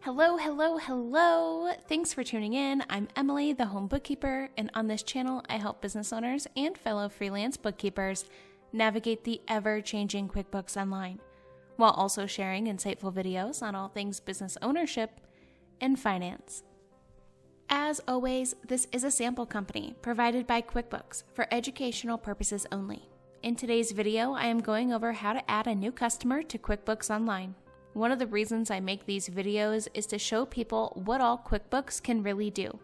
Hello, hello, hello. Thanks for tuning in. I'm Emily, the home bookkeeper, and on this channel, I help business owners and fellow freelance bookkeepers navigate the ever-changing QuickBooks Online, while also sharing insightful videos on all things business ownership and finance. As always, this is a sample company provided by QuickBooks for educational purposes only. In today's video, I am going over how to add a new customer to QuickBooks Online. One of the reasons I make these videos is to show people what all QuickBooks can really do.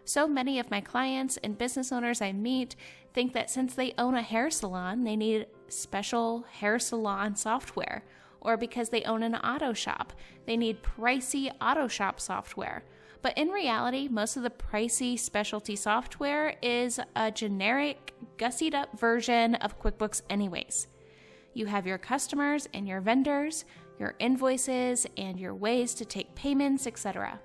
So many of my clients and business owners I meet think that since they own a hair salon, they need special hair salon software, or because they own an auto shop, they need pricey auto shop software. But in reality, most of the pricey specialty software is a generic, gussied up version of QuickBooks anyways. You have your customers and your vendors, your invoices, and your ways to take payments, etc.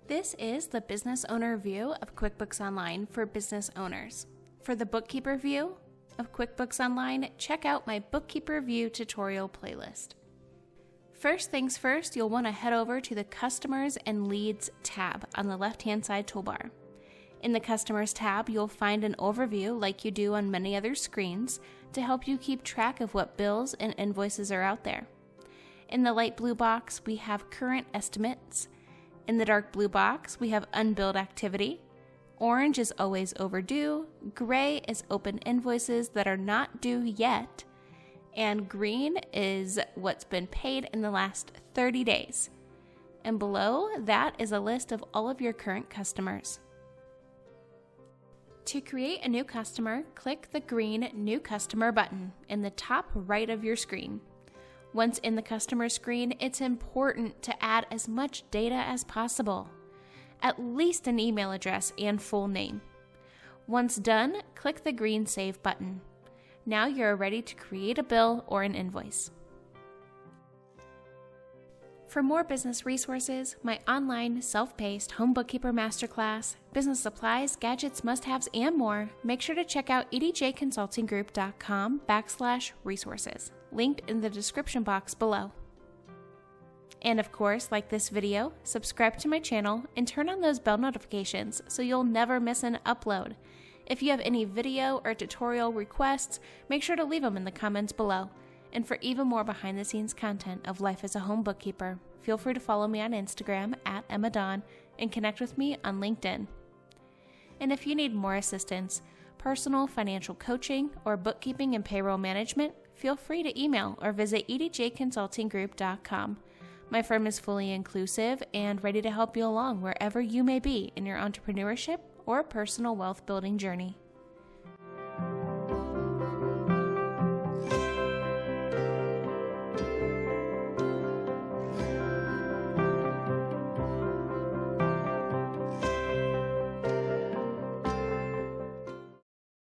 This is the business owner view of QuickBooks Online for business owners. For the bookkeeper view of QuickBooks Online, check out my Bookkeeper View tutorial playlist. First things first, you'll want to head over to the Customers and Leads tab on the left-hand side toolbar. In the Customers tab, you'll find an overview like you do on many other screens to help you keep track of what bills and invoices are out there. In the light blue box, we have current estimates. In the dark blue box, we have unbilled activity. Orange is always overdue. Gray is open invoices that are not due yet. And green is what's been paid in the last 30 days. And below that is a list of all of your current customers. To create a new customer, click the green New Customer button in the top right of your screen. Once in the customer screen, it's important to add as much data as possible, at least an email address and full name. Once done, click the green Save button. Now you're ready to create a bill or an invoice. For more business resources, my online self-paced home bookkeeper masterclass, business supplies, gadgets, must-haves, and more, make sure to check out edjconsultinggroup.com/resources, linked in the description box below. And of course, like this video, subscribe to my channel and turn on those bell notifications so you'll never miss an upload. If you have any video or tutorial requests, make sure to leave them in the comments below. And for even more behind-the-scenes content of life as a home bookkeeper, feel free to follow me on Instagram @EmmaDawn and connect with me on LinkedIn. And if you need more assistance, personal financial coaching, or bookkeeping and payroll management, feel free to email or visit edjconsultinggroup.com. My firm is fully inclusive and ready to help you along wherever you may be in your entrepreneurship or personal wealth building journey.